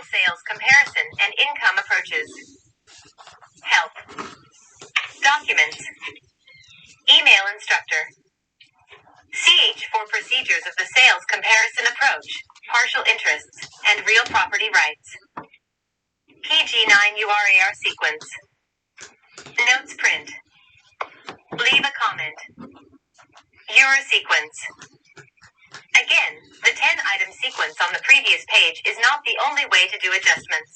Residential sales comparison and income approaches. Help. Documents. Email instructor. CH for procedures of the sales comparison approach, partial interests, and real property rights. PG9 URAR sequence. Notes print. Leave a comment. URA sequence. Again, the 10-item sequence on the previous page is not the only way to do adjustments,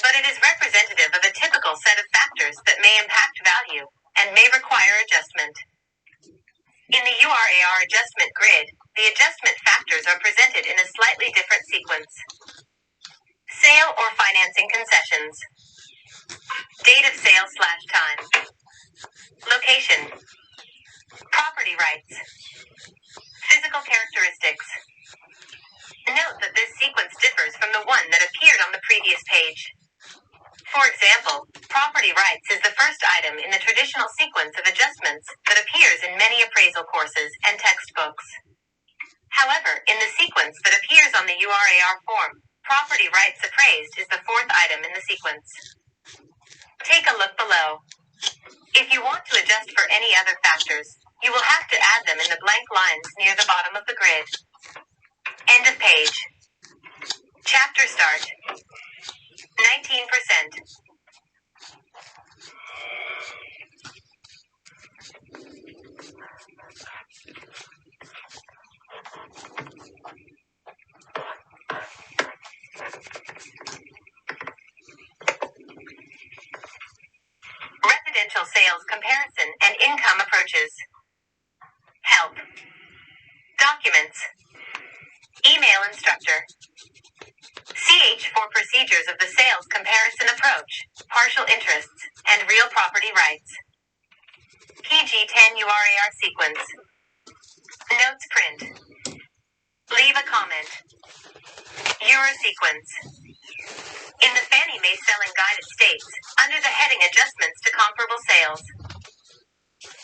but it is representative of a typical set of factors that may impact value and may require adjustment. In the URAR adjustment grid, the adjustment factors are presented in a slightly different sequence. Sale or financing concessions. Date of sale/time. Location. Property rights. Physical characteristics. Note that this sequence differs from the one that appeared on the previous page. For example, property rights is the first item in the traditional sequence of adjustments that appears in many appraisal courses and textbooks. However, in the sequence that appears on the URAR form, property rights appraised is the fourth item in the sequence. Take a look below. If you want to adjust for any other factors, you will have to add them in the blank lines near the bottom of the grid. End of page. Chapter start. 19%. Residential sales comparison and income approaches. Help. Documents. Email instructor. CH for procedures of the sales comparison approach, partial interests, and real property rights. PG10 URAR sequence. Notes print. Leave a comment. URA sequence. In the Fannie Mae Selling Guide it states, under the heading Adjustments to Comparable Sales.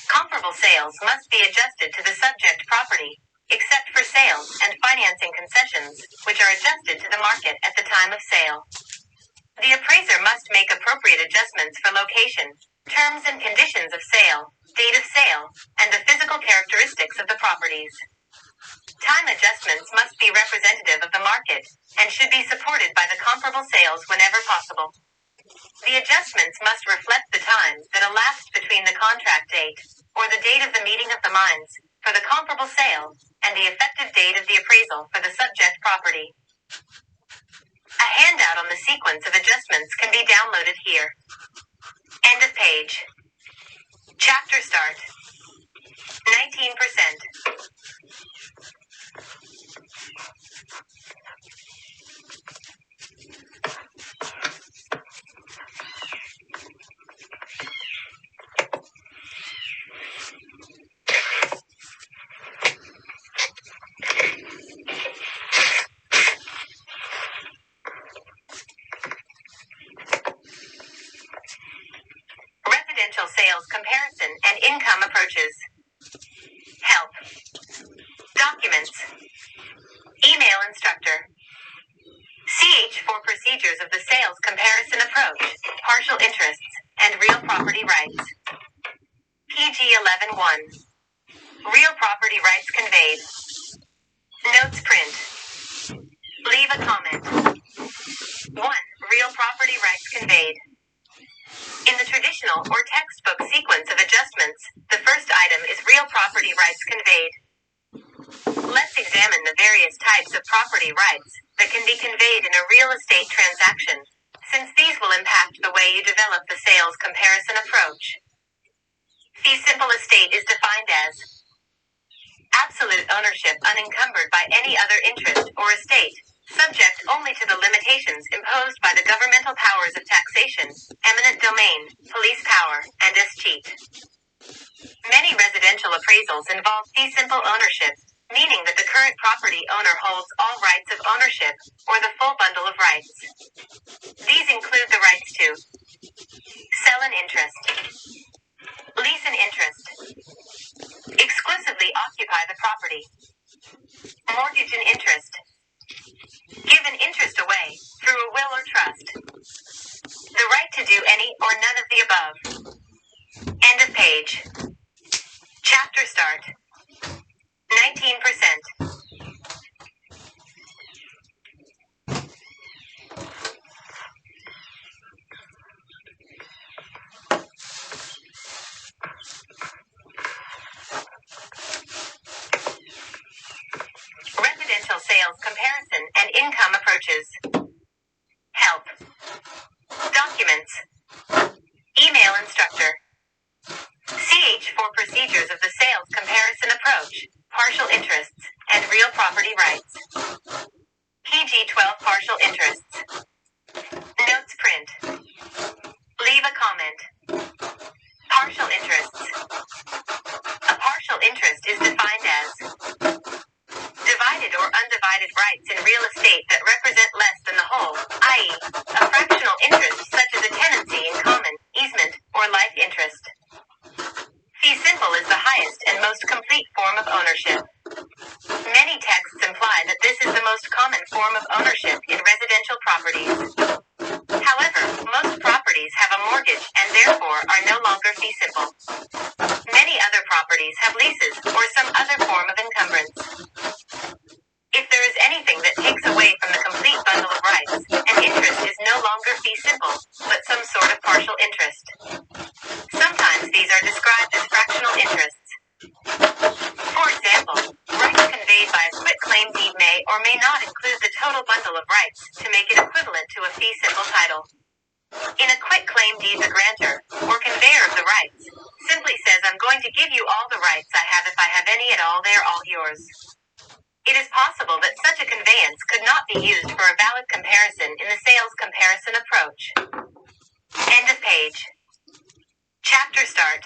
Comparable sales must be adjusted to the subject property, except for sales and financing concessions, which are adjusted to the market at the time of sale. The appraiser must make appropriate adjustments for location, terms and conditions of sale, date of sale, and the physical characteristics of the properties. Time adjustments must be representative of the market and should be supported by the comparable sales whenever possible. The adjustments must reflect the time that elapsed between the contract date, or the date of the meeting of the minds, for the comparable sale, and the effective date of the appraisal for the subject property. A handout on the sequence of adjustments can be downloaded here. End of page. Chapter start. 19%. Residential sales comparison and income approaches. Help. Documents. Email instructor. CH for procedures of the sales comparison approach, partial interests, and real property rights. PG 11.1. Real property rights conveyed. Notes print. Leave a comment. 1. Real property rights conveyed. In the traditional or textbook sequence of adjustments, the first item is real property rights conveyed. Let's examine the various types of property rights that can be conveyed in a real estate transaction, since these will impact the way you develop the sales comparison approach. Fee simple estate is defined as absolute ownership unencumbered by any other interest or estate, subject only to the limitations imposed by the governmental powers of taxation, eminent domain, police power, and escheat. Many residential appraisals involve fee simple ownership, meaning that the current property owner holds all rights of ownership, or the full bundle of rights. These include the rights to sell an interest, lease an interest, exclusively occupy the property, mortgage an interest, give an interest away, through a will or trust. The right to do any or none of the above. End of page. Chapter start. 19%. Residential sales comparison and income approaches. Help. Documents. Email instructor. CH for procedures of the sales comparison approach, partial interests, and real property rights. PG 12 partial interests. Notes print. Leave a comment. Partial interests. A partial interest is defined as divided or undivided rights in real estate that represent less than the whole, i.e., a fractional interest such as a tenancy in common, easement, or life interest. Fee simple is the highest and most complete form of ownership. Many texts imply that this is the most common form of ownership in residential properties. However, most properties have a mortgage and therefore are no longer fee simple. Many other properties have leases or some other form of encumbrance. If there is anything that takes away from the complete bundle of rights, an interest is no longer fee simple, but some sort of partial interest. Sometimes these are described as fractional interests. For example, rights conveyed by a quitclaim deed may or may not include the total bundle of rights to make it equivalent to a fee simple title. In a quitclaim deed, the grantor, or conveyor of the rights, simply says, "I'm going to give you all the rights I have. If I have any at all, they are all yours." It is possible that such a conveyance could not be used for a valid comparison in the sales comparison approach. End of page. Chapter start.